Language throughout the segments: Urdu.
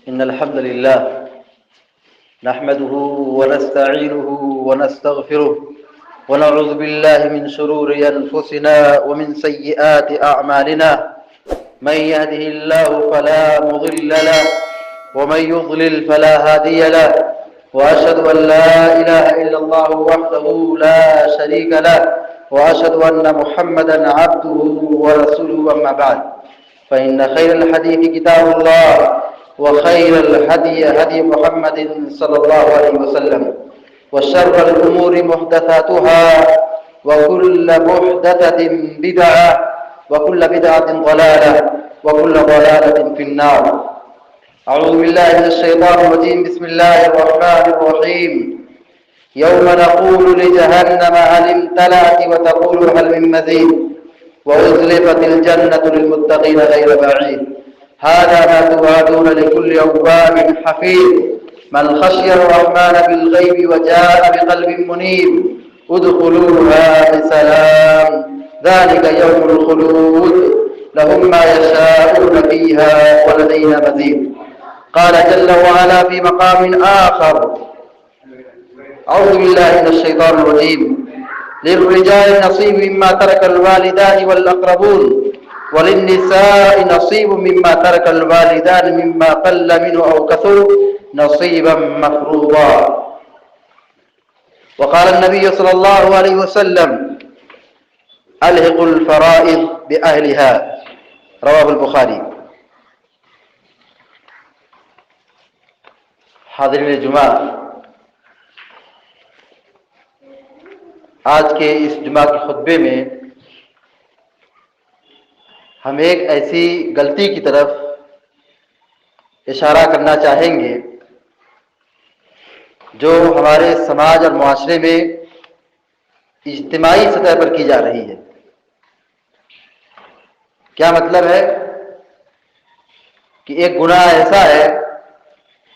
إن الحمد لله نحمده ونستعينه ونستغفره ونعوذ بالله من شرور أنفسنا ومن سيئات أعمالنا. من يهده الله فلا مضل له ومن يضلل فلا هادي له، وأشهد أن لا إله إلا الله وحده لا شريك له، وأشهد أن محمدا عبده ورسوله. أما بعد، فإن خير الحديث كتاب الله، وخير الهدي هدي محمد صلى الله عليه وسلم، وشر الأمور محدثاتها، وكل محدثة بدعة، وكل بدعة ضلالة، وكل ضلالة في النار. أعوذ بالله من الشيطان الرجيم. بسم الله الرحمن الرحيم. يوم نقول لجهنم هل امتلأت وتقول هل من مزيد وأزلفت الجنة للمتقين غير بعيد. هذا ما توعدون لكل أواب حفيظ من خشي الرحمن بالغيب وجاء بقلب منيب. ادخلوها بسلام ذلك يوم الخلود لهم ما يشاءون فيها ولدينا مزيد. قال جل وعلا في مقام آخر: أعوذ بالله من الشيطان الرجيم. للرجال نصيب مما ترك الوالدان والأقربون، وللنساء نصيب مما ترك الوالدان مما قل منه أو كثر نصيبا مفروضا. وقال النبي صلى الله عليه وسلم: ألحق الفرائض بأهلها. رواه البخاری. حاضرین جمعہ، آج کے اس جمعہ کے خطبے میں ہم ایک ایسی غلطی کی طرف اشارہ کرنا چاہیں گے جو ہمارے سماج اور معاشرے میں اجتماعی سطح پر کی جا رہی ہے۔ کیا مطلب ہے؟ کہ ایک گناہ ایسا ہے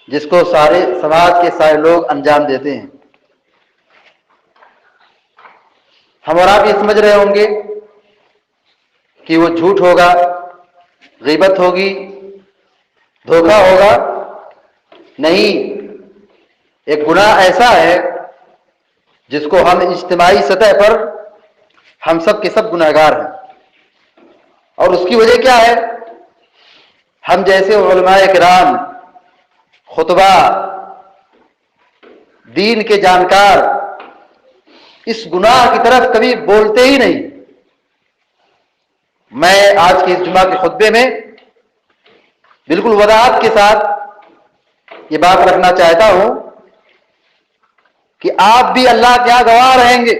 جس کو سارے سماج کے سارے لوگ انجام دیتے ہیں۔ ہم اور آپ یہ سمجھ رہے ہوں گے کہ وہ جھوٹ ہوگا، غیبت ہوگی، دھوکہ ہوگا۔ نہیں، ایک گناہ ایسا ہے جس کو ہم اجتماعی سطح پر ہم سب کے سب گنہگار ہیں، اور اس کی وجہ کیا ہے؟ ہم جیسے علماء کرام، خطبہ، دین کے جانکار اس گناہ کی طرف کبھی بولتے ہی نہیں۔ میں آج کے اس جمعہ کے خطبے میں بالکل وضاحت کے ساتھ یہ بات رکھنا چاہتا ہوں کہ آپ بھی اللہ کے یہاں گواہ رہیں گے۔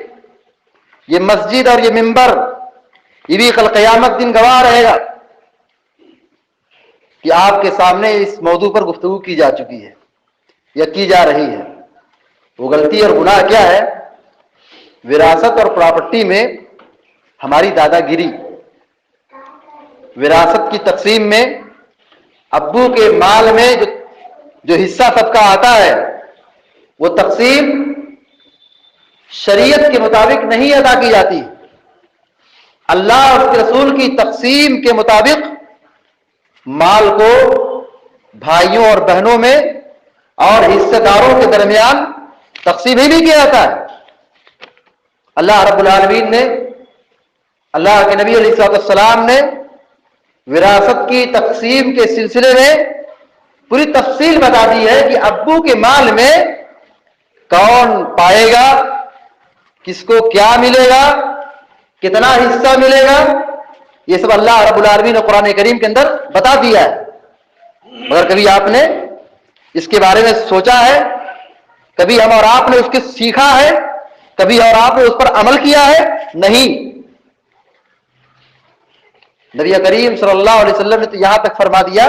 یہ مسجد اور یہ منبر یہ بھی کل قیامت دن گواہ رہے گا کہ آپ کے سامنے اس موضوع پر گفتگو کی جا چکی ہے یا کی جا رہی ہے۔ وہ غلطی اور گناہ کیا ہے؟ وراثت اور پراپرٹی میں ہماری دادا گیری، وراثت کی تقسیم میں ابو کے مال میں جو حصہ سب کا آتا ہے، وہ تقسیم شریعت کے مطابق نہیں ادا کی جاتی۔ اللہ اور اس کے رسول کی تقسیم کے مطابق مال کو بھائیوں اور بہنوں میں اور حصے داروں کے درمیان تقسیم ہی نہیں کیا جاتا ہے۔ اللہ رب العالمین نے، اللہ کے نبی علیہ السلام نے وراثت کی تقسیم کے سلسلے میں پوری تفصیل بتا دی ہے کہ ابو کے مال میں کون پائے گا، کس کو کیا ملے گا، کتنا حصہ ملے گا۔ یہ سب اللہ رب العالمین نے قرآن کریم کے اندر بتا دیا ہے، مگر کبھی آپ نے اس کے بارے میں سوچا ہے؟ کبھی ہم اور آپ نے اس کے سیکھا ہے؟ کبھی اور آپ نے اس پر عمل کیا ہے؟ نہیں۔ نبی کریم صلی اللہ علیہ وسلم نے تو یہاں تک فرما دیا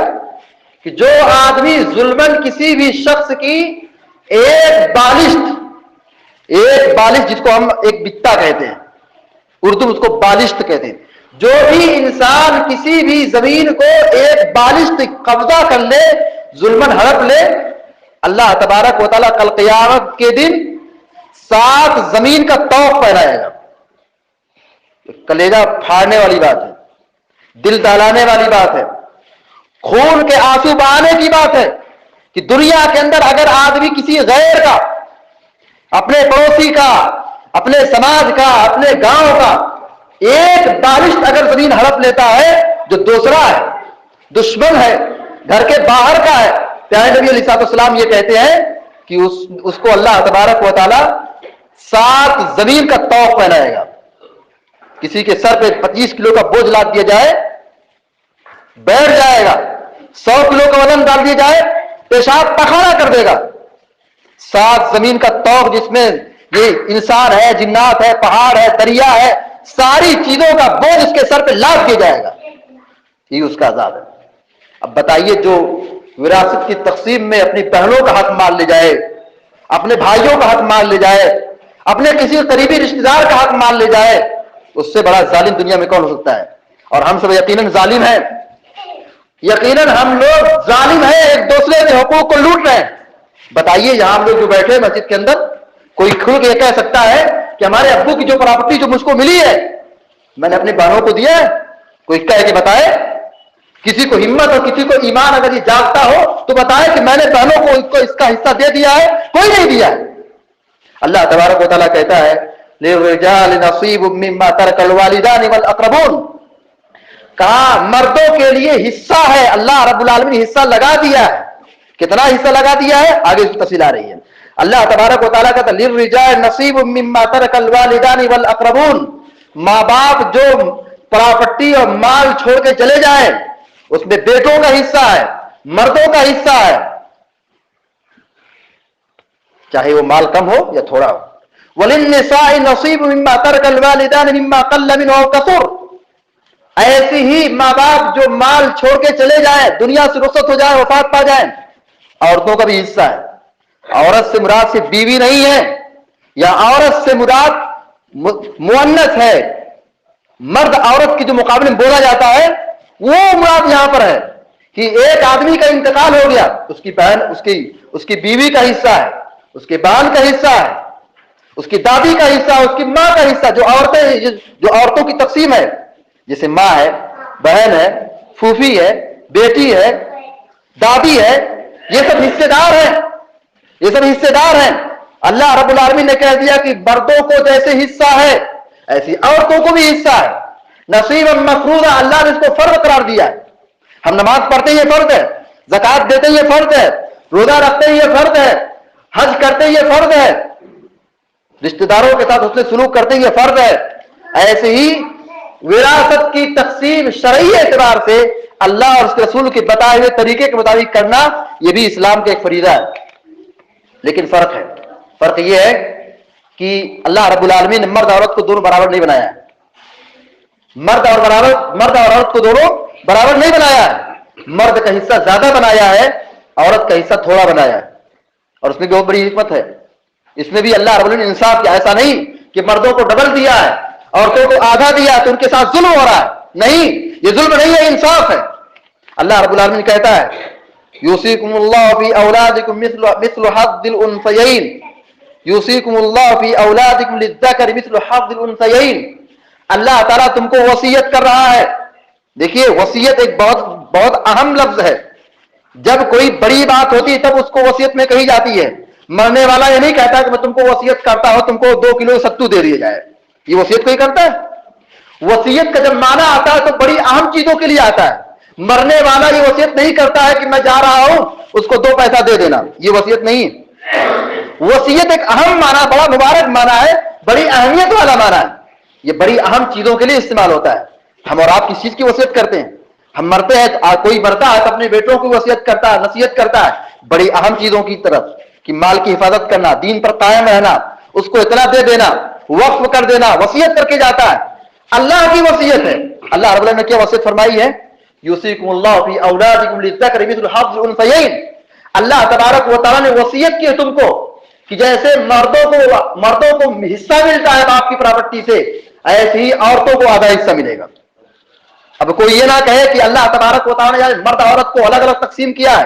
کہ جو آدمی ظلمن کسی بھی شخص کی ایک بالشت جس کو ہم ایک بتا کہتے ہیں، اردو میں اس کو بالشت کہتے ہیں، جو بھی انسان کسی بھی زمین کو ایک بالشت قبضہ کر لے، ظلمن ہڑپ لے، اللہ تبارک و تعالیٰ کل قیامت کے دن 7 زمین کا طوق پہنائے گا۔ کلیجہ پھاڑنے والی بات ہے، دل دہلانے والی بات ہے۔ خون کے آنسو بہانے کی بات ہے کہ دنیا کے اندر اگر آدمی کسی غیر کا، اپنے پڑوسی کا، اپنے سماج کا، اپنے گاؤں کا ایک بالشت اگر زمین ہڑپ لیتا ہے جو دوسرا ہے، دشمن ہے، گھر کے باہر کا ہے، پیارے نبی علیہ السلام یہ کہتے ہیں کہ اس کو اللہ تبارک و تعالی 7 زمین کا طوق پہنائے گا. کسی کے سر پہ 25 کلو کا بوجھ لاد دیا جائے بیٹھ جائے گا، 100 کلو کا وزن ڈال دیا جائے پیشاب پخانہ کر دے گا. 7 زمین کا طوق جس میں یہ انسان ہے، جنات ہے، پہاڑ ہے، دریا ہے، ساری چیزوں کا بوجھ اس کے سر پہ لاد دیا جائے گا. یہ اس کا عذاب ہے. اب بتائیے جو وراثت کی تقسیم میں اپنی بہنوں کا حق مان لے جائے، اپنے بھائیوں کا حق مان لے جائے، اپنے کسی قریبی رشتہ دار کا حق مان لے جائے، اس سے بڑا ظالم دنیا میں کون ہو سکتا ہے؟ اور ہم سب یقیناً ظالم ہیں، یقیناً ہم لوگ ظالم ہیں، ایک دوسرے کے حقوق کو لوٹ رہے ہیں. بتائیے یہاں ہم لوگ جو بیٹھے مسجد کے اندر، کوئی کھل کے یہ کہہ سکتا ہے کہ ہمارے ابو کی جو پراپرٹی جو مجھ کو ملی ہے میں نے اپنی بہنوں کو دیا ہے؟ کوئی کہہ کے بتائے؟ کسی کو ہمت اور کسی کو ایمان اگر یہ جاگتا ہو تو بتائے کہ میں نے بہنوں کو اس کا حصہ دے دیا ہے. کوئی نہیں دیا ہے. اللہ تبارک و تعالیٰ کہتا ہے لِلرِّجَالِ نَصِيبٌ مِّمَّا تَرَكَ الْوَالِدَانِ وَالْأَقْرَبُونَ، کہا مردوں کے لیے حصہ ہے. اللہ رب العالمین نے حصہ لگا دیا ہے. کتنا حصہ لگا دیا ہے آگے اس تفصیل آ رہی ہے. اللہ تبارک و تعالیٰ کہتا ہے لِلرِّجَالِ نَصِيبٌ مِّمَّا تَرَكَ الْوَالِدَانِ وَالْأَقْرَبُونَ، ماں باپ جو پراپرٹی اور مال چھوڑ کے چلے جائیں اس میں بیٹوں کا حصہ ہے، مردوں کا حصہ ہے، چاہے وہ مال کم ہو یا تھوڑا ہو. وَلِلنِّسَاءِ نَصِيبٌ مِّمَّا تَرَكَ الْوَالِدَانِ مِمَّا قَلَّ مِنْهُ أَوْ كَثُرَ. ایسی ہی ماں باپ جو مال چھوڑ کے چلے جائیں، دنیا سے رخصت ہو جائے، وفات پا جائیں، عورتوں کا بھی حصہ ہے. عورت سے مراد صرف بیوی نہیں ہے، یا عورت سے مراد مؤنث ہے، مرد عورت کی جو مقابلے میں بولا جاتا ہے وہ مراد یہاں پر ہے کہ ایک آدمی کا انتقال ہو گیا، اس کی بہن اس کی بیوی کا حصہ ہے، اس کے بہن کا حصہ ہے، اس کی دادی کا حصہ، اس کی ماں کا حصہ. جو عورتوں کی تقسیم ہے جیسے ماں ہے، بہن ہے، پھوپھی ہے، بیٹی ہے، دادی ہے، یہ سب حصے دار ہیں، یہ سب حصے دار ہیں. اللہ رب العالمین نے کہہ دیا کہ مردوں کو جیسے حصہ ہے ایسی عورتوں کو بھی حصہ ہے. نصیب مفروضہ، اللہ نے اس کو فرض قرار دیا ہے. ہم نماز پڑھتے ہیں یہ فرض ہے، زکوٰۃ دیتے ہیں یہ فرض ہے، روزہ رکھتے ہیں یہ فرض ہے، حج کرتے ہیں یہ فرض ہے، رشتہ داروں کے ساتھ حسن سلوک کرتے ہیں یہ فرض ہے. ایسے ہی وراثت کی تقسیم شرعی اعتبار سے اللہ اور اس کے رسول کے بتائے ہوئے طریقے کے مطابق کرنا یہ بھی اسلام کا ایک فریضہ ہے. لیکن فرق ہے، فرق یہ ہے کہ اللہ رب العالمین نے مرد عورت کو دونوں برابر نہیں بنایا ہے. مرد اور عورت کو دونوں برابر نہیں بنایا ہے. مرد کا حصہ زیادہ بنایا ہے، عورت کا حصہ تھوڑا بنایا ہے. اور اس میں بھی بہت بڑی حکمت ہے. اس میں بھی اللہ رب العالمین نے انصاف کیا. ایسا نہیں کہ مردوں کو ڈبل دیا ہے، عورتوں کو آدھا دیا تو ان کے ساتھ ظلم ہو رہا ہے. نہیں، یہ ظلم نہیں ہے، انصاف ہے. اللہ رب العالمین کہتا ہے یوصیکم اللہ فی اولادکم مثل حظ الانثیین، یوصیکم اللہ فی اولادکم للذکر مثل حظ الانثیین. اللہ تعالیٰ تم کو وصیت کر رہا ہے. دیکھیے وصیت ایک بہت اہم لفظ ہے. جب کوئی بڑی بات ہوتی ہے تب اس کو وصیت میں کہی جاتی ہے. مرنے والا یہ نہیں کہتا کہ میں تم کو وصیت کرتا ہوں تم کو 2 کلو ستو دے دیا جائے. یہ وصیت کوئی کرتا ہے؟ وصیت کا جب معنی آتا ہے تو بڑی اہم چیزوں کے لیے آتا ہے. مرنے والا یہ وصیت نہیں کرتا ہے کہ میں جا رہا ہوں اس کو 2 پیسہ دے دینا، یہ وصیت نہیں. وصیت ایک اہم معنی، بڑا مبارک معنی ہے، بڑی اہمیت والا معنی ہے. یہ بڑی اہم چیزوں کے لیے استعمال ہوتا ہے. ہم اور آپ کس چیز کی وصیت کرتے ہیں؟ ہم مرتے ہیں، کوئی مرتا ہے تو اپنے بیٹوں کی وصیت کرتا ہے، نصیحت کرتا ہے بڑی اہم چیزوں کی طرف کہ مال کی حفاظت کرنا، دین پر قائم رہنا، اس کو اطلاع دے دینا، وقف کر دینا، وصیت کر کے جاتا ہے. اللہ کی وصیت ہے. اللہ رب العالمین نے کیا وصیت فرمائی ہے؟ یوصیکم اللہ فی اولادکم للذکر مثل حظ الانثیین. اللہ تبارک و تعالیٰ نے وصیت کی ہے تم کو کہ جیسے مردوں کو حصہ ملتا ہے باپ کی پراپرٹی سے، ایسے ہی عورتوں کو آدھا حصہ ملے گا. اب کوئی یہ نہ کہے کہ اللہ تبارک و تعالیٰ نے مرد عورت کو الگ الگ تقسیم کیا ہے،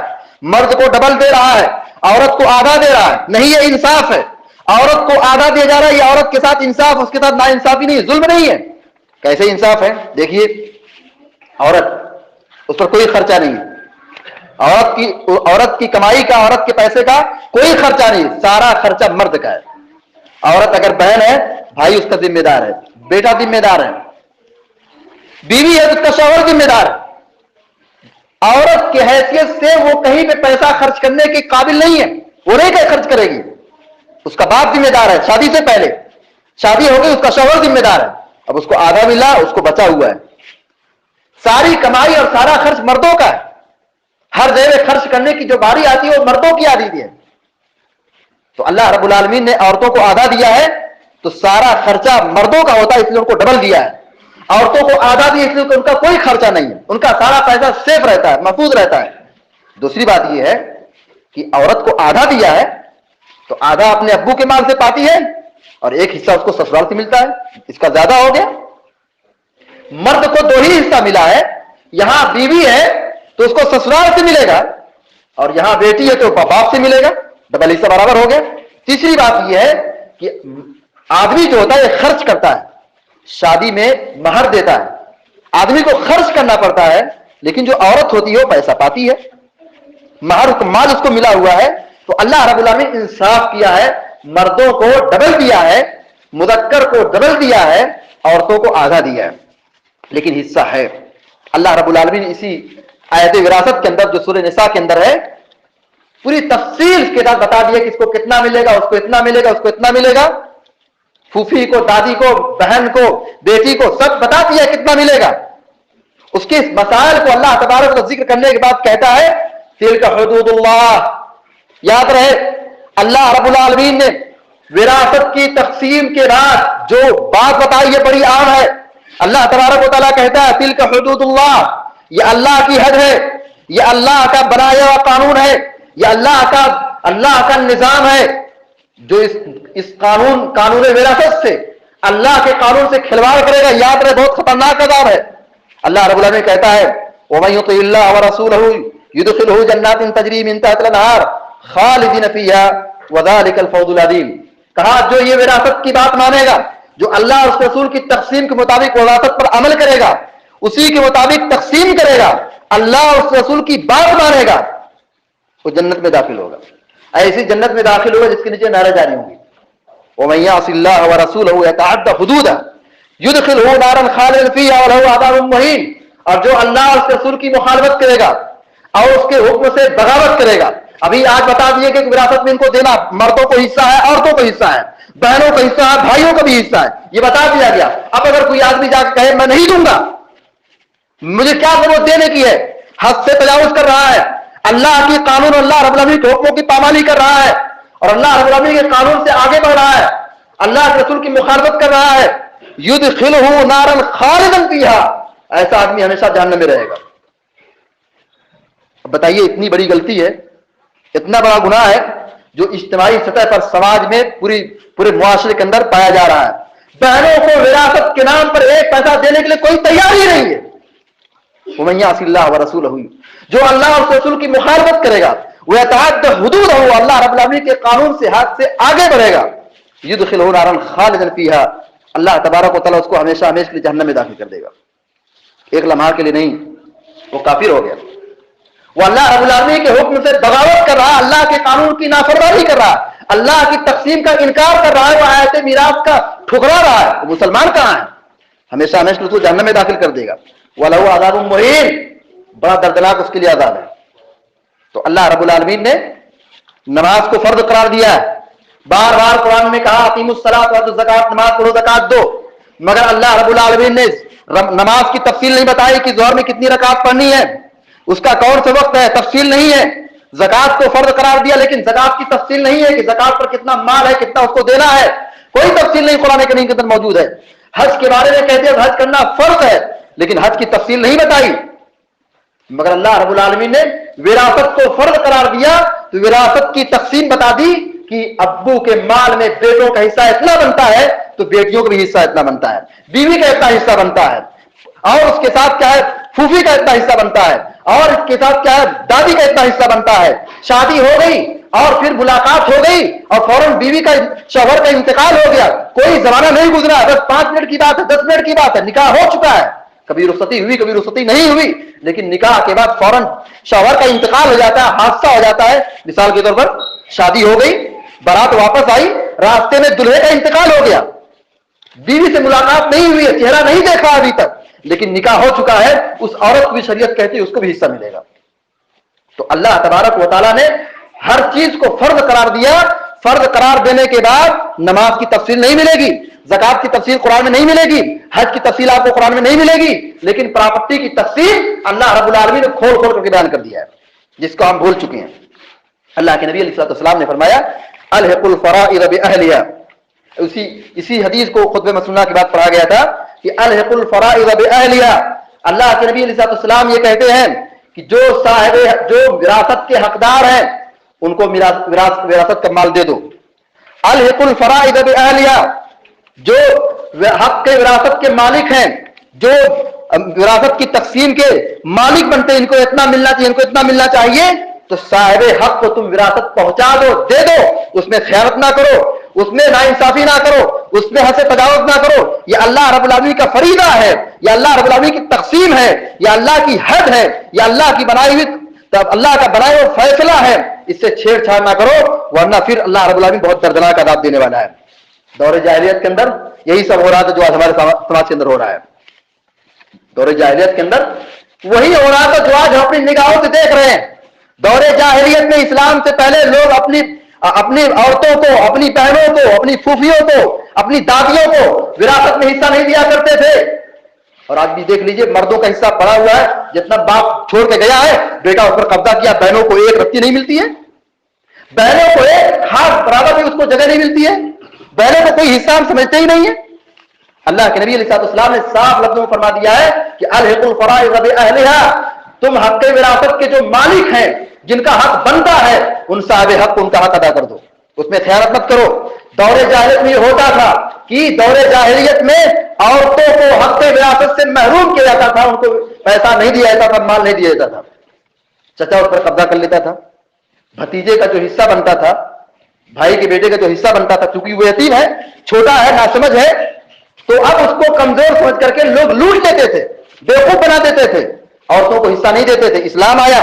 مرد کو ڈبل دے رہا ہے، عورت کو آدھا دے رہا ہے. نہیں، یہ انصاف ہے. عورت کو آدھا دیا جا رہا ہے، یہ عورت کے ساتھ انصاف، اس کے ساتھ نا انصافی نہیں، ظلم نہیں ہے. کیسے انصاف ہے؟ دیکھیے عورت، اس پر کوئی خرچہ نہیں ہے، عورت کی کمائی کا، عورت کے پیسے کا کوئی خرچہ نہیں، سارا خرچہ مرد کا ہے. عورت اگر بہن ہے، بھائی اس کا ذمہ دار ہے، بیٹا ذمہ دار ہے، بیوی ہے تو اس کا شوہر ذمہ دار ہے. عورت کی حیثیت سے وہ کہیں پہ پیسہ خرچ کرنے کے قابل نہیں ہے، وہ نہیں کہ خرچ کرے گی. اس کا باپ ذمہ دار ہے، شادی سے پہلے. شادی ہو گئی، اس کا شوہر ذمہ دار ہے. اب اس کو آدھا ملا، اس کو بچا ہوا ہے. ساری کمائی اور سارا خرچ مردوں کا ہے. ہر جگہ خرچ کرنے کی جو باری آتی ہے وہ مردوں کی آتی ہے. تو اللہ رب العالمین نے عورتوں کو آدھا دیا ہے تو سارا خرچہ مردوں کا ہوتا ہے، اس لیے ان کو ڈبل دیا ہے. عورتوں کو آدھا دیا اس لیے کہ ان کا کوئی خرچہ نہیں ہے، ان کا سارا پیسہ سیف رہتا ہے، محفوظ رہتا ہے. دوسری بات یہ ہے کہ عورت کو آدھا دیا ہے تو آدھا اپنے ابو کے مال سے پاتی ہے اور ایک حصہ اس کو سسرال سے ملتا ہے. اس کا زیادہ ہو گیا. مرد کو 2 ہی حصہ ملا ہے. یہاں بیوی ہے تو اس کو سسرال سے ملے گا اور یہاں بیٹی ہے تو باپ سے ملے گا، ڈبل حصہ برابر ہو گیا. تیسری بات یہ ہے کہ آدمی جو ہوتا ہے یہ خرچ کرتا ہے، شادی میں مہر دیتا ہے، آدمی کو خرچ کرنا پڑتا ہے. لیکن جو عورت ہوتی ہے وہ پیسہ پاتی ہے، مہر مال اس کو ملا ہوا ہے. تو اللہ رب العالمین نے انصاف کیا ہے، مردوں کو ڈبل دیا ہے، مذکر کو ڈبل دیا ہے، عورتوں کو آدھا دیا ہے، لیکن حصہ ہے. اللہ رب العالمین نے اسی آیت وراثت کے اندر جو سورہ نساء کے اندر ہے پوری تفصیل کے ساتھ بتا دیا کہ اس کو کتنا ملے گا، اس کو اتنا ملے گا، اس کو اتنا ملے گا. پھوپھی کو، دادی کو، بہن کو، بیٹی کو سب بتا دیا کتنا ملے گا. اس کے مسائل کو اللہ تبارک و تعالی ذکر کرنے کے بعد کہتا ہے تلک حدود اللہ. یاد رہے اللہ رب العالمین نے وراثت کی تقسیم کے بعد جو بات بتائی ہے بڑی عام ہے. اللہ تبارک و تعالیٰ کہتا ہے تلک حدود اللہ، یہ اللہ کی حد ہے، یہ اللہ کا بنایا ہوا قانون ہے، یہ اللہ کا نظام ہے. جو اس قانون وراثت سے، اللہ کے قانون سے کھلواڑ کرے گا، یاد رہے بہت خطرناک عذاب ہے. اللہ رب العالمین کہتا ہے وَمَن يُطِعِ اللَّهَ وَرَسُولَهُ يُدْخِلْهُ جَنَّاتٍ تَجْرِي مِن تَحْتِهَا الْأَنْهَارُ خَالِدِينَ فِيهَا وَذَلِكَ الْفَوْزُ الْعَظِيمُ. کہا جو یہ وراثت کی بات مانے گا، جو اللہ اور اس رسول کی تقسیم کے مطابق وراثت پر عمل کرے گا، اسی کے مطابق تقسیم کرے گا، اللہ اور اس رسول کی بات مانے گا، وہ جنت میں داخل ہوگا. ایسی جنت میں داخل ہوگا جس کے نیچے نعرہ جاری ہوں گی وَمَن يَعْصِ اللَّهَ وَرَسُولَهُ يَتَعَدَّ حُدُودَهُ يُدْخِلْهُ نَارًا خَالِدًا فِيهَا وَلَهُ عَذَابٌ مُهِينٌ. اور جو اللہ اور اس رسول کی مخالفت کرے گا اور اس کے حکم سے بغاوت کرے گا. ابھی آج بتا دیے کہ وراثت میں ان کو دینا مردوں کو حصہ ہے، عورتوں کو حصہ ہے، بہنوں کو حصہ ہے، بھائیوں کو بھی حصہ ہے، یہ بتا دیا گیا. اب اگر کوئی آدمی جا کے کہے میں نہیں دوں گا، مجھے کیا ضرورت دینے کی ہے، حد سے تجاوز کر رہا ہے، اللہ کی قانون، اللہ رب العالمین کے حکموں کی پامالی کر رہا ہے اور اللہ رب العالمین کے قانون سے آگے بڑھ رہا ہے، اللہ کے رسول کی مخالفت کر رہا ہے، یدخلہ نارا خالدا فیہا، ایسا آدمی ہمیشہ جہنم میں رہے گا. اب بتائیے اتنی بڑی غلطی ہے، اتنا بڑا گناہ ہے جو اجتماعی سطح پر سماج میں پورے معاشرے کے اندر پایا جا رہا ہے. بہنوں کو وراثت کے نام پر ایک پیسہ دینے کے لیے کوئی تیار ہی نہیں ہے. وَمَن يَعْصِ اللَّهَ وَرَسُولَهُ، جو اللہ اور رسول کی مخالفت کرے گا، وَيَتَعَدَّ حُدُودَهُ، اللہ رب العالمین کے قانون سے حد سے آگے بڑھے گا، يُدْخِلْهُ نَارًا خَالِدًا فِيهَا، اللہ تبارک و تعالیٰ اس کو ہمیشہ ہمیشہ کے لیے جہنم میں داخل کر دے گا. ایک لمحہ کے لیے نہیں، وہ کافر ہو گیا. وہ اللہ رب العالمین کے حکم سے بغاوت کر رہا، اللہ کے قانون کی نافرمانی کر رہا، اللہ کی تقسیم کا انکار کر رہا ہے، وہ آیت میراث کا ٹھکرا رہا ہے. وہ مسلمان کہاں ہے؟ ہمیشہ ہمیشہ اس کو جہنم میں داخل کر دے گا. وَلَهُ عَذَابٌ مُهِينٌ، بڑا دردناک اس کے لیے عذاب ہے. تو اللہ رب العالمین نے نماز کو فرض قرار دیا ہے. بار بار قرآن میں کہا اقیموا الصلاۃ وآتوا الزکاۃ، نماز پڑھو زکات دو، مگر اللہ رب العالمین نے نماز کی تفصیل نہیں بتائی کہ ظہر میں کتنی رکعت پڑھنی ہے، اس کا کون سا وقت ہے، تفصیل نہیں ہے. زکات کو فرض قرار دیا لیکن زکات کی تفصیل نہیں ہے کہ زکات پر کتنا مال ہے، کتنا اس کو دینا ہے، کوئی تفصیل نہیں قرآن کریم کے اندر موجود ہے. حج کے بارے میں کہتے ہیں حج کرنا فرض ہے لیکن حج کی تفصیل نہیں بتائی. مگر اللہ رب العالمین نے وراثت کو فرض قرار دیا تو وراثت کی تقسیم بتا دی کہ ابو کے مال میں بیٹوں کا حصہ اتنا بنتا ہے تو بیٹیوں کا بھی حصہ اتنا بنتا ہے، بیوی کا اتنا حصہ بنتا ہے، اور اس کے ساتھ کیا ہے پھوپھی کا اتنا حصہ بنتا ہے، اور اس کے ساتھ کیا ہے دادی کا اتنا حصہ بنتا ہے. شادی ہو گئی اور پھر ملاقات ہو گئی اور فوراً بیوی کا شوہر کا انتقال ہو گیا، کوئی زمانہ نہیں گزرا، بس 5 منٹ کی بات ہے، 10 منٹ کی بات ہے، نکاح ہو چکا ہے. کبھی رخصتی ہوئی کبھی رخصتی نہیں ہوئی، لیکن نکاح کے بعد فوراً شوہر کا انتقال ہو جاتا ہے، حادثہ ہو جاتا ہے، مثال کے طور پر شادی ہو گئی، بارات واپس آئی، راستے میں دلہے کا انتقال ہو گیا، بیوی سے ملاقات نہیں ہوئی ہے، چہرہ نہیں دیکھا ابھی تک، لیکن نکاح ہو چکا ہے، اس عورت کو بھی شریعت کہتی ہے اس کو بھی حصہ ملے گا۔ تو اللہ تبارک و تعالیٰ نے ہر چیز کو فرض قرار دیا۔ فرض قرار دینے کے بعد نماز کی تفصیل نہیں ملے گی، زکات کی تفصیل قرآن میں نہیں ملے گی، حج کی تفصیل آپ کو قرآن میں نہیں ملے گی، لیکن پراپرٹی کی تفصیل اللہ رب العالمین نے کھول کھول کر کے بیان کر دیا ہے، جس کو ہم بھول چکے ہیں۔ اللہ کے نبی علیہ السلام نے فرمایا الحق الفرائض باہلھا، اسی حدیث کو خطبہ مسنونہ کے بعد پڑھا گیا تھا کہ الحق الفرائض باہلھا۔ اللہ کے نبی علیہ السلام یہ کہتے ہیں کہ جو وراثت کے حقدار ہیں ان کو وراثت کا مال دے دو۔ الحق الفرائض باہلھا، جو حق کے وراثت کے مالک ہیں، جو وراثت کی تقسیم کے مالک بنتے ہیں، ان کو اتنا ملنا چاہیے، ان کو اتنا ملنا چاہیے، تو صاحب حق کو تم وراثت پہنچا دو، دے دو، اس میں خیانت نہ کرو، اس میں ناانصافی نہ کرو، اس میں حد سے تجاوز نہ کرو۔ یہ اللہ رب العالمین کا فریضہ ہے، یہ اللہ رب العالمین کی تقسیم ہے، یہ اللہ کی حد ہے، یہ اللہ کی بنائی ہوئی، اللہ کا بنایا ہوا فیصلہ ہے، اس سے چھیڑ چھاڑ نہ کرو، ورنہ پھر اللہ رب العالمین بہت دردناک عذاب دینے والا ہے۔ دور جاہلیت کے اندر یہی سب ہو رہا تھا جو آج ہمارے سماج کے اندر ہو رہا ہے۔ دور جاہلیت کے اندر وہی ہو رہا تھا جو آج ہم اپنی نگاہوں سے دیکھ رہے ہیں۔ دور جاہلیت میں اسلام سے پہلے لوگ اپنی عورتوں کو، اپنی بہنوں کو، اپنی پھوپھیوں کو، اپنی دادیوں کو وراثت میں حصہ نہیں دیا کرتے تھے، اور آج بھی دیکھ لیجئے مردوں کا حصہ پڑا ہوا ہے، جتنا باپ چھوڑ کے گیا ہے بیٹا اس پر قبضہ کیا، بہنوں کو ایک رتی نہیں ملتی ہے، بہنوں کو ایک ہاتھ برابر بھی اس کو جگہ نہیں ملتی ہے، بہنوں کو کوئی حصہ ہم سمجھتے ہی نہیں ہے۔ اللہ کے نبی علیہ السلام نے صاف لفظوں میں فرما دیا ہے کہ الحق الفرائض باہلھا، تم حق وراثت کے جو مالک ہیں، جن کا حق بنتا ہے، ان صاحب حق کو ان کا حق ادا کر دو، اس میں خیانت مت کرو۔ دور جاہلیت میں یہ ہوتا تھا کہ دور جاہلیت میں عورتوں کو حق وراثت سے محروم کیا جاتا تھا، ان کو پیسہ نہیں دیا جاتا تھا، مال نہیں دیا جاتا تھا، چچا اس پر قبضہ کر لیتا تھا، بھتیجے کا جو حصہ بنتا تھا، بھائی کے بیٹے کا جو حصہ بنتا تھا، چونکہ وہ یتیم ہے، چھوٹا ہے، ناسمجھ ہے، تو اب اس کو کمزور سمجھ کر کے لوگ لوٹ لیتے تھے، بیوقوف بنا دیتے تھے، عورتوں کو حصہ نہیں دیتے تھے۔ اسلام آیا،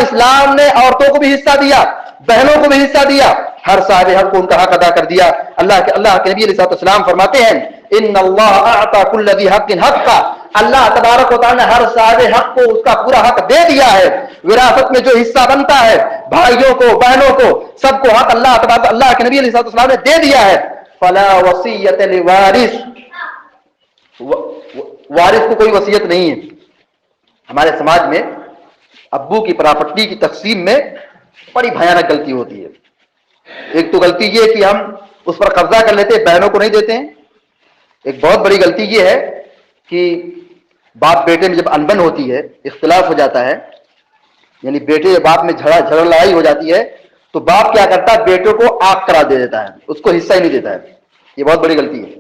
اسلام نے عورتوں کو بھی حصہ دیا، بہنوں کو بھی حصہ دیا، ہر صاحب حق کو ان کا حق ادا کر دیا۔ اللہ کے نبی علیہ السلام فرماتے ہیں ان اللہ اعطى كل ذي حق حقا، اللہ تبارک و تعالی نے ہر صاحب حق کو اس کا پورا حق دے دیا ہے۔ وراثت میں جو حصہ بنتا ہے بھائیوں کو، بہنوں کو، سب کو حق اللہ کے نبی علیہ السلام نے دے دیا ہے۔ فلا وصیت لوارث، وارث کو کوئی وصیت نہیں ہے۔ ہمارے سماج میں ابو کی پراپرٹی کی تقسیم میں بڑی بھیانک غلطی ہوتی ہے۔ ایک تو غلطی یہ کہ ہم اس پر قبضہ کر لیتے ہیں، بہنوں کو نہیں دیتے ہیں۔ ایک بہت بڑی غلطی یہ ہے کہ باپ بیٹے میں جب انبن ہوتی ہے، اختلاف ہو جاتا ہے، یعنی بیٹے باپ میں جھگڑ لڑائی ہو جاتی ہے، تو باپ کیا کرتا ہے، بیٹوں کو آگ کرا دے دیتا ہے، اس کو حصہ ہی نہیں دیتا ہے۔ یہ بہت بڑی غلطی ہے۔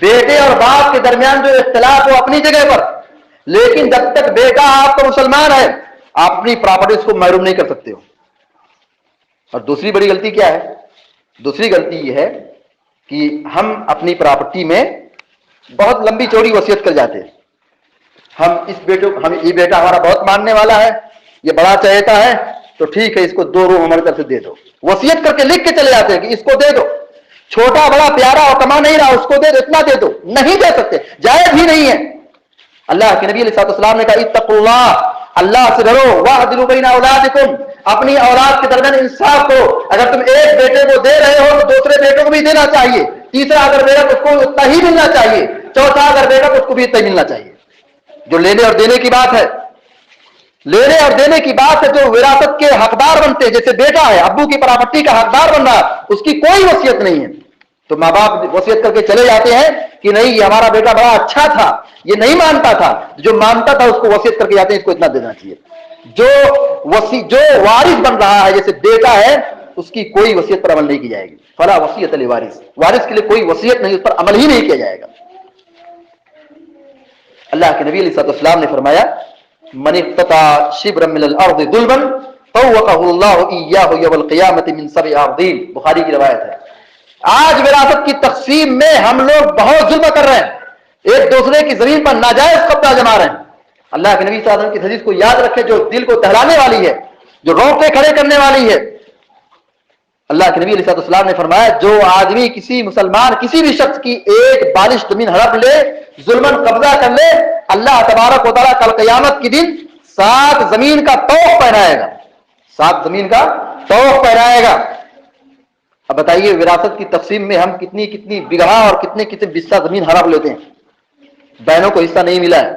بیٹے اور باپ کے درمیان جو اختلاف ہو اپنی جگہ پر، لیکن جب تک بیٹا آپ کا مسلمان ہے آپ اپنی پراپرٹی کو محروم نہیں کر سکتے ہو۔ اور دوسری بڑی غلطی کیا ہے؟ دوسری غلطی یہ ہے کہ ہم اپنی پراپرٹی میں بہت لمبی چوڑی وصیت کر جاتے ہیں۔ یہ بیٹا ہمارا بہت ماننے والا ہے، یہ بڑا چہیتا ہے، تو ٹھیک ہے اس کو 2 روم ہماری طرف سے دے دو، وصیت کر کے لکھ کے چلے جاتے ہیں کہ اس کو دے دو، چھوٹا بڑا پیارا اور کما نہیں رہا، اس کو دے دو، اتنا دے دو، نہیں دے سکتے، جائز ہی نہیں ہے۔ اللہ کے نبی علیہ السلام نے کہا اتقوا اللہ، اللہ سے ڈرو، واعدلوا بین اولادکم، اپنی اولاد کے درمیان انصاف کرو۔ اگر تم ایک بیٹے کو دے رہے ہو تو دوسرے بیٹے کو بھی دینا چاہیے، تیسرا اگر بیٹا تو اس کو اتنا ہی ملنا چاہیے، چوتھا اگر بیٹا تو اس کو بھی اتنا ہی ملنا چاہیے۔ جو لینے اور دینے کی بات ہے، لینے اور دینے کی بات ہے، جو وراثت کے حقدار بنتے ہیں، جیسے بیٹا ہے ابو کی پراپرٹی کا حقدار بن رہا، اس کی کوئی وصیت نہیں ہے، تو ماں باپ وصیت کر کے چلے جاتے ہیں کہ نہیں یہ ہمارا بیٹا بڑا اچھا تھا، یہ نہیں مانتا تھا، جو مانتا تھا اس کو وصیت کر کے جاتے ہیں اس کو اتنا دینا چاہیے۔ جو وارث بن رہا ہے جیسے بیٹا ہے، اس کی کوئی وصیت پر عمل نہیں کی جائے گی۔ فلا وصیت لوارث، وارث کے لیے کوئی وصیت نہیں، اس پر عمل ہی نہیں کیا جائے گا۔ اللہ کے نبی علیہ السلام نے فرمایا من اقتطع شبرا من الارض ظلما طوقه الله اياه يوم القيامه من 7 ارضين، بخاری کی روایت ہے۔ آج وراثت کی تقسیم میں ہم لوگ بہت ظلم کر رہے ہیں، ایک دوسرے کی زمین پر ناجائز قبضہ جما رہے ہیں، اللہ کے نبی صلی اللہ علیہ وسلم کی حدیث کو یاد رکھے جو دل کو دہلانے والی ہے، جو رونگٹے کھڑے کرنے والی ہے۔ اللہ کے نبی علیہ السلام نے فرمایا جو آدمی کسی مسلمان کسی بھی شخص کی ایک بالش زمین ہڑپ لے، ظلمن قبضہ کر لے، اللہ تبارک و تعالیٰ کل قیامت کے دن 7 زمین کا طوق پہنائے گا، 7 زمین کا طوق پہنائے گا۔ اب بتائیے وراثت کی تقسیم میں ہم کتنی کتنی بگہا اور کتنے کتنے بسہ زمین ہڑپ لیتے ہیں، بہنوں کو حصہ نہیں ملا ہے،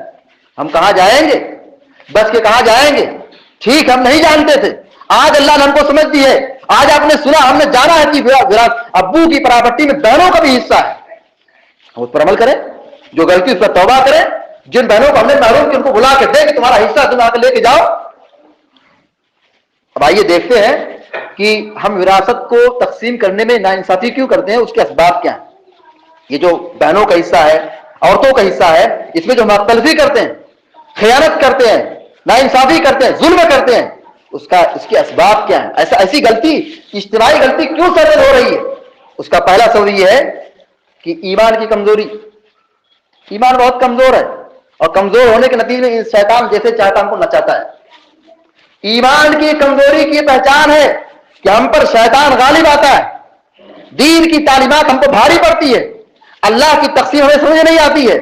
ہم کہاں جائیں گے؟ بس کے کہاں جائیں گے؟ ٹھیک ہم نہیں جانتے تھے، آج اللہ نے ہم کو سمجھ دی ہے، آج آپ نے سنا، ہم نے جانا ہے کہ ابو کی پراپرٹی میں بہنوں کا بھی حصہ ہے، ہم اس پر عمل کریں، جو غلطی اس پر توبہ کریں، جن بہنوں کو ہم نے محروم کی ان کو بلا کے دے کہ تمہارا حصہ تم آ کے لے کے جاؤ۔ اب آئیے دیکھتے ہیں کہ ہم وراثت کو تقسیم کرنے میں ناانصافی کیوں کرتے ہیں، اس کے اسباب کیا ہیں۔ یہ جو بہنوں کا حصہ ہے، عورتوں کا حصہ ہے، اس میں جو ہم تلفی کرتے ہیں، خیانت کرتے ہیں، ناانصافی کرتے ہیں، ظلم کرتے ہیں، اس کے اسباب کیا ہیں؟ ایسی غلطی، اجتماعی غلطی کیوں سرزد ہو رہی ہے؟ اس کا پہلا سبب یہ ہے کہ ایمان کی کمزوری، ایمان بہت کمزور ہے، اور کمزور ہونے کے نتیجے میں شیطان جیسے چاہتا ہم کو نچاتا ہے۔ ایمان کی کمزوری کی پہچان ہے کہ ہم پر شیطان غالب آتا ہے، دین کی تعلیمات ہم کو بھاری پڑتی ہے، اللہ کی تقسیم ہمیں سمجھ نہیں آتی ہے،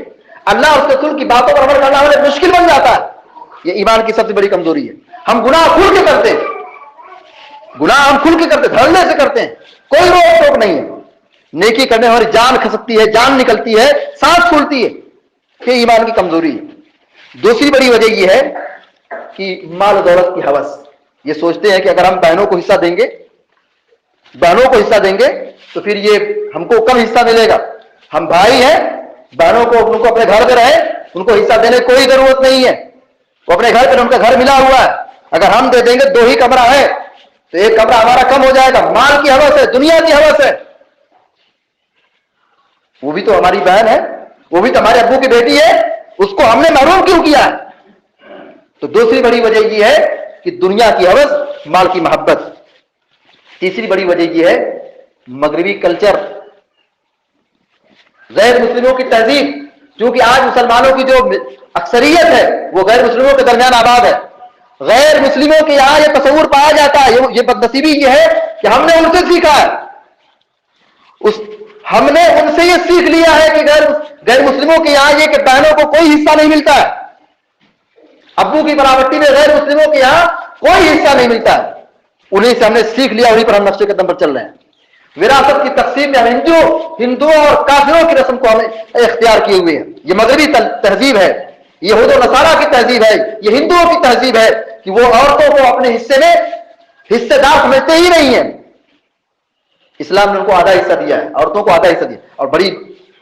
اللہ اور رسول کی باتوں پر عمل کرنا ہمیں مشکل بن جاتا ہے۔ یہ ایمان کی سب سے بڑی کمزوری ہے۔ ہم گناہ کھل کے کرتے ہیں، گناہ ہم کھل کے کرتے ہیں، دھڑلے سے کرتے ہیں، کوئی روک ٹوک نہیں ہے۔ نیکی کرنے ہماری جان کھسکتی ہے، جان نکلتی ہے، سانس پھولتی ہے، یہ ایمان کی کمزوری ہے۔ دوسری بڑی وجہ یہ ہے کہ مال و دولت کی ہوس، یہ سوچتے ہیں کہ اگر ہم بہنوں کو حصہ دیں گے، بہنوں کو حصہ دیں گے تو پھر یہ ہم کو کم حصہ ملے گا، ہم بھائی ہیں، بہنوں کو ان کو اپنے گھر پہ رہے، ان کو حصہ دینے کی کوئی ضرورت نہیں ہے، وہ اپنے گھر پہ ان کا گھر ملا ہوا ہے، اگر ہم دے دیں گے 2 ہی کمرہ ہے تو ایک کمرہ ہمارا کم ہو جائے گا، مال کی ہوس ہے، دنیا کی ہوس ہے۔ وہ بھی تو ہماری بہن ہے، وہ بھی تو ہمارے ابو کی بیٹی ہے، اس کو ہم نے محروم کیوں کیا ہے؟ تو دوسری بڑی وجہ یہ ہے کہ دنیا کی ہوس، مال کی محبت۔ تیسری بڑی وجہ یہ ہے مغربی کلچر، غیر مسلموں کی تہذیب، کیونکہ آج مسلمانوں کی جو اکثریت ہے وہ غیر مسلموں کے درمیان آباد ہے۔ غیر مسلموں کے یہاں یہ تصور پایا جاتا ہے، یہ بدنصیبی یہ ہے کہ ہم نے ان سے سیکھا ہے، ہم نے ان سے یہ سیکھ لیا ہے کہ غیر مسلموں کے یہاں یہ کہ بہنوں کو کوئی حصہ نہیں ملتا ہے، ابو کی پراپرٹی میں غیر مسلموں کے یہاں کوئی حصہ نہیں ملتا ہے، انہیں سے ہم نے سیکھ لیا، انہیں پر ہم نقشے قدم پر چل رہے ہیں۔ وراثت کی تقسیم میں ہم ہندوؤں اور کافروں کی رسم کو ہمیں اختیار کیے ہوئے ہیں، یہ مغربی تہذیب ہے، یہود و نصارہ کی تہذیب ہے، یہ ہندوؤں کی تہذیب ہے کہ وہ عورتوں کو اپنے حصے میں حصے دار سمجھتے ہی نہیں ہیں۔ اسلام نے ان کو آدھا حصہ دیا ہے، عورتوں کو آدھا حصہ دیا، اور بڑی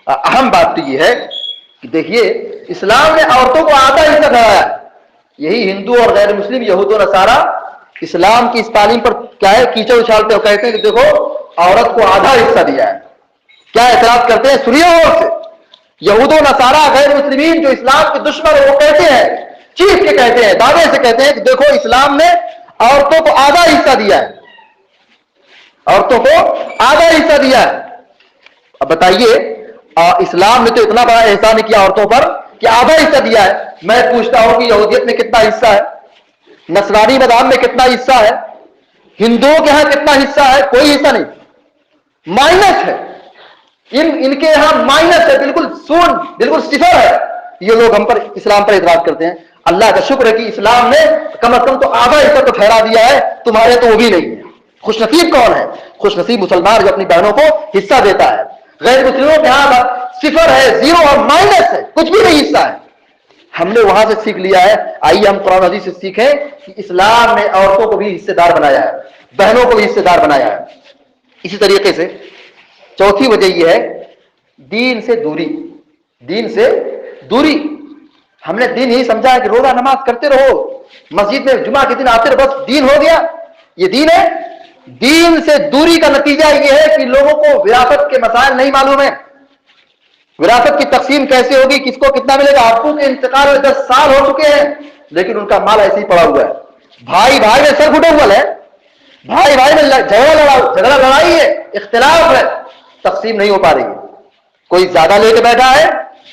اہم بات تو یہ ہے کہ دیکھیے اسلام نے عورتوں کو آدھا حصہ دیا ہے، یہی ہندو اور غیر مسلم یہود و نصارہ اسلام کی اس تعلیم پر کیا ہے کیچڑ اچھالتے ہو، کہتے ہیں کہ دیکھو عورت کو آدھا حصہ دیا ہے، کیا اعتراض کرتے ہیں؟ سنیے غور سے، یہود و نصارہ غیر مسلمین جو اسلام کے دشمن ہیں وہ کہتے ہیں، چیخ کے کہتے ہیں، دعوے سے کہتے ہیں کہ دیکھو اسلام نے عورتوں کو آدھا حصہ دیا ہے، عورتوں کو آدھا حصہ دیا ہے۔ اب بتائیے اسلام نے تو اتنا بڑا احسان کیا عورتوں پر کہ آدھا حصہ دیا ہے، میں پوچھتا ہوں کہ یہودیت میں کتنا حصہ ہے، نصرانی مذہب میں کتنا حصہ ہے، ہندوؤں کے ہاں کتنا حصہ ہے؟ کوئی حصہ نہیں، مائنس ہے، ان کے یہاں مائنس ہے، بالکل سون، بالکل صفر ہے۔ یہ لوگ ہم پر اسلام پر اعتراض کرتے ہیں، اللہ کا شکر ہے کہ اسلام نے کم از کم تو آدھا حصہ تو ٹھہرا دیا ہے، تمہارے تو وہ بھی نہیں ہے۔ خوش نصیب کون ہے؟ خوش نصیب مسلمان جو اپنی بہنوں کو حصہ دیتا ہے۔ غیر مسلموں کے یہاں صفر ہے، 0 اور مائنس ہے، کچھ بھی نہیں حصہ ہے۔ ہم نے وہاں سے سیکھ لیا ہے، آئیے ہم قرآن حدیث سے سیکھیں کہ اسلام نے عورتوں کو بھی حصے دار بنایا ہے، بہنوں کو بھی حصے دار بنایا ہے۔ اسی طریقے سے چوتھی وجہ یہ ہے دین سے دوری، دین سے دوری۔ ہم نے دین ہی سمجھا ہے کہ روزہ نماز کرتے رہو، مسجد میں جمعہ کے دن آتے رہو، بس دین ہو گیا، یہ دین ہے؟ دین سے دوری کا نتیجہ یہ ہے کہ لوگوں کو وراثت کے مسائل نہیں معلوم ہے، وراثت کی تقسیم کیسے ہوگی، کس کو کتنا ملے گا۔ ابو کے انتقال میں 10 سال ہو چکے ہیں لیکن ان کا مال ایسے ہی پڑا ہوا ہے، بھائی بھائی میں سر گھٹے ہوئے ہے، بھائی بھائی میں جھگڑا لڑائی ہے، اختلاف ہے، تقسیم نہیں ہو پا رہی ہے۔ کوئی زیادہ لے کے بیٹھا ہے،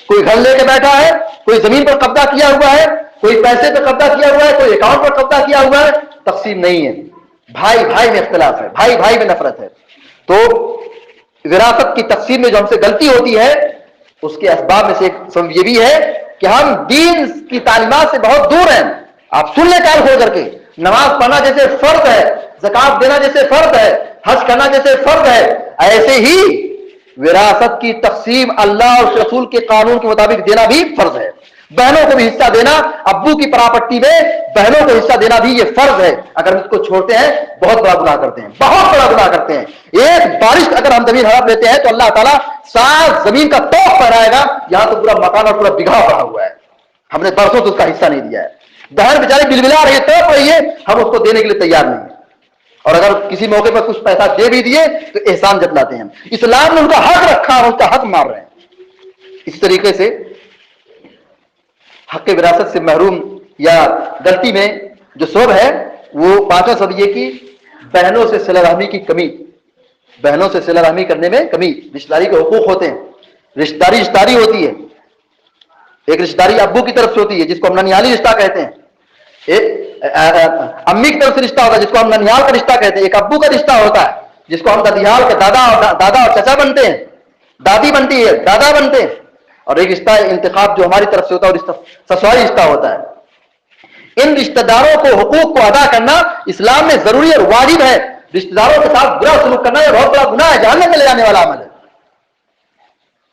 کوئی گھر لے کے بیٹھا ہے، کوئی زمین پر قبضہ کیا ہوا ہے، کوئی پیسے پہ قبضہ کیا ہوا ہے، کوئی اکاؤنٹ پر قبضہ کیا ہوا ہے، تقسیم نہیں ہے. بھائی بھائی میں اختلاف ہے، بھائی بھائی میں نفرت ہے. تو وراثت کی تقسیم میں جو ہم سے غلطی ہوتی ہے اس کے اسباب میں سے ایک سبب یہ بھی ہے کہ ہم دین کی تعلیمات سے بہت دور ہیں. آپ سن لیں کان کھول کر کے، نماز پڑھنا جیسے فرض ہے، زکات دینا جیسے فرض ہے، حج کرنا جیسے فرض ہے، ایسے ہی وراثت کی تقسیم اللہ اور رسول کے قانون کے مطابق دینا بھی فرض ہے. بہنوں کو بھی حصہ دینا، ابو کی پراپرٹی میں بہنوں کو حصہ دینا بھی یہ فرض ہے. اگر اس کو چھوڑتے ہیں بہت بڑا گناہ کرتے ہیں، بہت بڑا گناہ کرتے ہیں. ایک بارش اگر ہم زمین ہڑپ لیتے ہیں تو اللہ تعالیٰ سات زمین کا توف پہنائے گا. یہاں تو پورا مکان اور پورا بگھا پڑا ہوا ہے، ہم نے برسوں تو اس کا حصہ نہیں دیا ہے. بہن بیچاری بلبلا رہی ہے، توپ رہی ہے، ہم اس کو دینے کے لیے تیار نہیں ہیں. اور اگر کسی موقع پر کچھ پیسہ دے بھی دیے تو احسان جتلاتے ہیں. اسلام نے ان کا حق رکھا اور ان کا حق مار رہے ہیں. اس طریقے سے حق وراثت سے محروم یا غلطی میں جو سبب ہے وہ پانچواں سبب یہ کہ بہنوں سے صلہ رحمی کی کمی. بہنوں سے صلہ رحمی کرنے میں کمی. رشتہ داری کے حقوق ہوتے ہیں، رشتہ داری ہوتی ہے. ایک رشتہ داری ابو کی طرف سے ہوتی ہے جس کو ہم ننیالی رشتہ کہتے ہیں. ایک امی کی طرف سے رشتہ ہوتا ہے جس کو ہم ننیال کا رشتہ کہتے ہیں. ایک ابو کا رشتہ ہوتا ہے جس کو ہم ددیال کے دادا اور چچا بنتے ہیں، دادی بنتی ہے، دادا بنتے ہیں. اور ایک رشتہ انتخاب جو ہماری طرف سے ہوتا ہے اور سسرالی رشتہ ہوتا ہے. ان رشتہ داروں کو حقوق کو ادا کرنا اسلام میں ضروری اور واجب ہے. رشتہ داروں کے ساتھ برا سلوک کرنا یہ بہت بڑا گناہ ہے، جہنم میں لے جانے والا عمل ہے.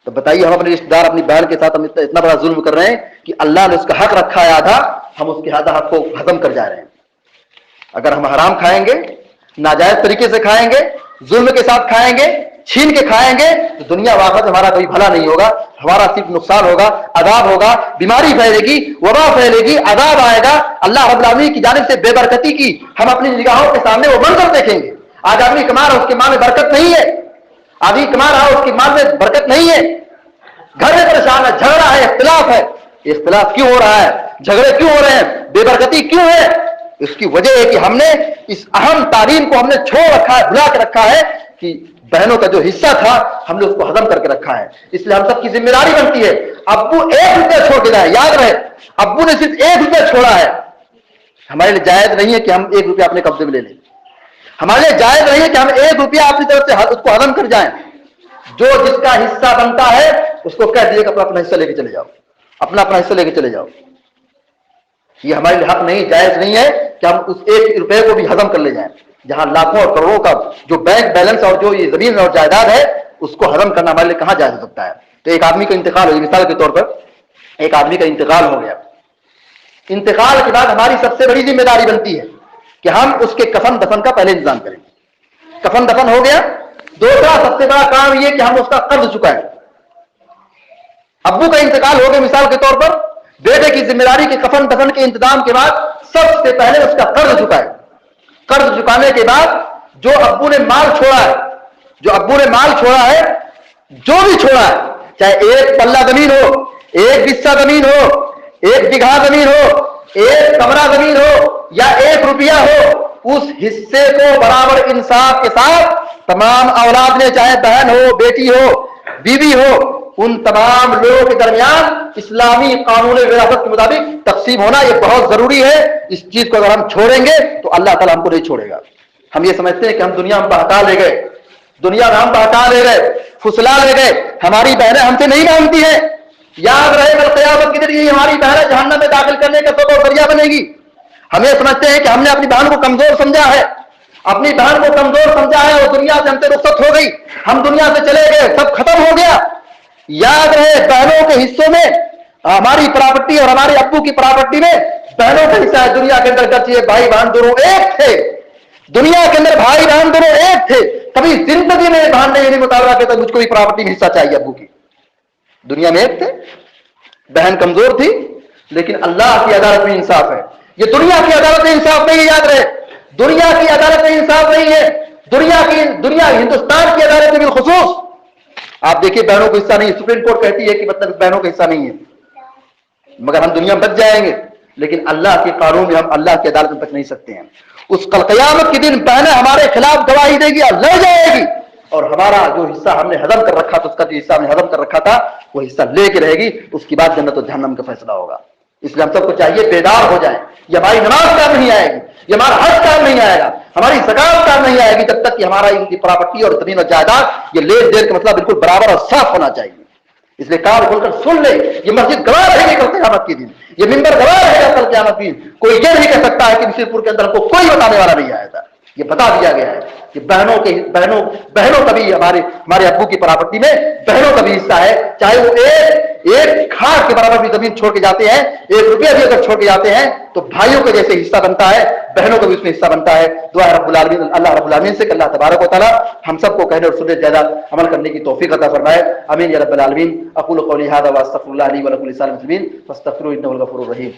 تو بتائیے ہم اپنے رشتہ دار اپنی بہن کے ساتھ ہم اتنا بڑا ظلم کر رہے ہیں کہ اللہ نے اس کا حق رکھا ہے آدھا، ہم اس کے آدھا حق کو ختم کر جا رہے ہیں. اگر ہم حرام کھائیں گے، ناجائز طریقے سے کھائیں گے، ظلم کے ساتھ کھائیں گے، چھین کے کھائیں گے تو دنیا واقعات ہمارا کوئی بھلا نہیں ہوگا، ہمارا صرف نقصان ہوگا، عذاب ہوگا، بیماری پھیلے گی، وبا پھیلے گی، عذاب آئے گا. اللہ رب العالمین کی جانب سے بے برکتی کی ہم اپنی نگاہوں کے سامنے وہ منظر دیکھیں گے. آج آدمی کما رہا ہے اس کے مال میں برکت نہیں ہے، آدمی کما رہا ہے اس کے مال میں برکت نہیں ہے، گھر میں پریشان ہے، جھگڑا ہے، اختلاف ہے. اختلاف کیوں ہو رہا ہے؟ جھگڑے کیوں ہو رہے ہیں؟ بے برکتی کیوں ہے؟ اس کی وجہ ہے کہ ہم نے اس اہم تعلیم کو ہم نے چھوڑ رکھا ہے، بھلا کے رکھا ہے کہ بہنوں کا جو حصہ تھا ہم نے اس کو ہضم کر کے رکھا ہے. اس لیے ہم سب کی ذمہ داری بنتی ہے ابو 1 روپیہ چھوڑ کے جائے. یاد رہے ابو نے صرف 1 روپیہ چھوڑا ہے. ہمارے لیے جائز نہیں ہے کہ ہم 1 روپیہ اپنے قبضے میں لے لیں. ہمارے لیے جائز نہیں ہے کہ ہم 1 روپیہ اپنی طرف سے اس کو ہضم کر جائیں. جو جس کا حصہ بنتا ہے اس کو کہہ دیجیے کہ اپنا حصہ لے کے چلے جاؤ، اپنا حصہ لے کے چلے جاؤ. یہ ہمارے لیے حق نہیں، جائز نہیں ہے کہ ہم اس 1 روپے کو بھی ہضم کر لے جائیں. جہاں لاکھوں اور کروڑوں کا جو بینک بیلنس اور جو یہ زمین اور جائیداد ہے اس کو ہضم کرنا ہمارے لیے کہاں جائز ہو سکتا ہے. تو ایک آدمی کا انتقال ہو گیا، مثال کے طور پر ایک آدمی کا انتقال ہو گیا. انتقال کے بعد ہماری سب سے بڑی ذمہ داری بنتی ہے کہ ہم اس کے کفن دفن کا پہلے انتظام کریں. کفن دفن ہو گیا. دوسرا سب سے بڑا کام یہ کہ ہم اس کا قرض چکائیں. ابو کا انتقال ہو گیا مثال کے طور پر، بیٹے کی ذمہ داری کے کفن دفن کے انتظام کے بعد سب سے پہلے اس کا قرض چکائے. قرض چکانے کے بعد جو ابو نے مال چھوڑا ہے، جو بھی چھوڑا ہے، چاہے 1 پلہ زمین ہو، 1 بسہ زمین ہو، 1 بیگھا زمین ہو، 1 کمرہ زمین ہو یا 1 روپیہ ہو، اس حصے کو برابر انصاف کے ساتھ تمام اولاد نے، چاہے بہن ہو، بیٹی ہو، بیوی ہو، ان تمام لوگوں کے درمیان اسلامی قانون وراثت کے مطابق تقسیم ہونا یہ بہت ضروری ہے. اس چیز کو اگر ہم چھوڑیں گے تو اللہ تعالیٰ ہم کو نہیں چھوڑے گا. ہم یہ سمجھتے ہیں کہ ہم دنیا میں بہکا لے گئے، پھسلا لے گئے، ہماری بہنیں ہم سے نہیں مانگتی ہیں. یاد رہے گا قیامت کے دن یہ ہماری بہنیں جہنم میں داخل کرنے کا سبب ذریعہ بنے گی. ہم یہ سمجھتے ہیں کہ ہم نے اپنی بہن کو کمزور سمجھا ہے، اور دنیا سے ہم سے رخصت ہو گئی، ہم دنیا سے چلے گئے، سب ختم ہو گیا. یاد رہے بہنوں کے حصوں میں ہماری پراپرٹی اور ہمارے ابو کی پراپرٹی میں بہنوں کا حصہ ہے. دنیا کے اندر گرچہ بھائی بہن دونوں ایک تھے، دنیا کے اندر بھائی بہن دونوں ایک تھے، کبھی زندگی میں بہن نے یہ نہیں مطالبہ کیا تو مجھ کو بھی پراپرٹی میں حصہ چاہیے ابو کی. دنیا میں ایک تھے، بہن کمزور تھی، لیکن اللہ کی عدالت میں انصاف ہے. یہ دنیا کی عدالت میں انصاف نہیں ہے. یاد رہے دنیا کی عدالت میں انصاف نہیں ہے. دنیا ہندوستان کی عدالت میں بالخصوص آپ دیکھیے بہنوں کو حصہ نہیں. سپریم کورٹ کہتی ہے کہ مطلب بہنوں کا حصہ نہیں ہے، مگر ہم دنیا میں بچ جائیں گے لیکن اللہ کے قانون میں ہم اللہ کی عدالت میں بچ نہیں سکتے ہیں. اس کل قیامت کے دن بہنیں ہمارے خلاف گواہی دے گی اور لڑ جائے گی، اور ہمارا جو حصہ ہم نے ہضم کر رکھا تھا، اس کا جو حصہ ہم نے ہضم کر رکھا تھا وہ حصہ لے کے رہے گی. اس کے بعد جنت و جہنم کا فیصلہ ہوگا. اس لیے ہم سب کو چاہیے بیدار ہو جائیں. یہ ہماری نماز کام نہیں آئے گی, یہ ہمارا حج کام نہیں آئے گا, ہماری زکات کام نہیں آئے گی جب تک کہ ہمارا ان کی پراپرٹی اور زمین اور جائیداد یہ لین دین کا مسئلہ بالکل برابر اور صاف ہونا چاہیے. اس لیے کان کھول کر سن لے, یہ مسجد گواہ رہے گی کل قیامت کے دن, یہ ممبر گواہ رہے گا کل قیامت کے دن. کوئی یہ نہیں کہہ سکتا ہے کہ مصر پور کے اندر کو کوئی بتانے والا نہیں آیا تھا. یہ بتا دیا گیا ہے کہ بہنوں کا بھی ہمارے ابو کی پراپرٹی میں بہنوں کا بھی حصہ ہے, چاہے وہ ایک کھاٹ کے برابر بھی زمین چھوڑ کے جاتے ہیں, 1 روپیہ بھی اگر چھوڑ کے جاتے ہیں تو بھائیوں کا جیسے حصہ بنتا ہے, بہنوں کا بھی اس میں حصہ بنتا ہے. دعا رب العالمین اللہ رب العالمین سے کہ اللہ تبارک و تعالی ہم سب کو کہنے اور سننے زیادہ عمل کرنے کی توفیق عطا فرمائے. آمین یا رب العالمین. اقول قولی ھذا واستغفر اللہ لی ولکم ولسائر المسلمین فاستغفروہ انہ هو الغفور الرحیم.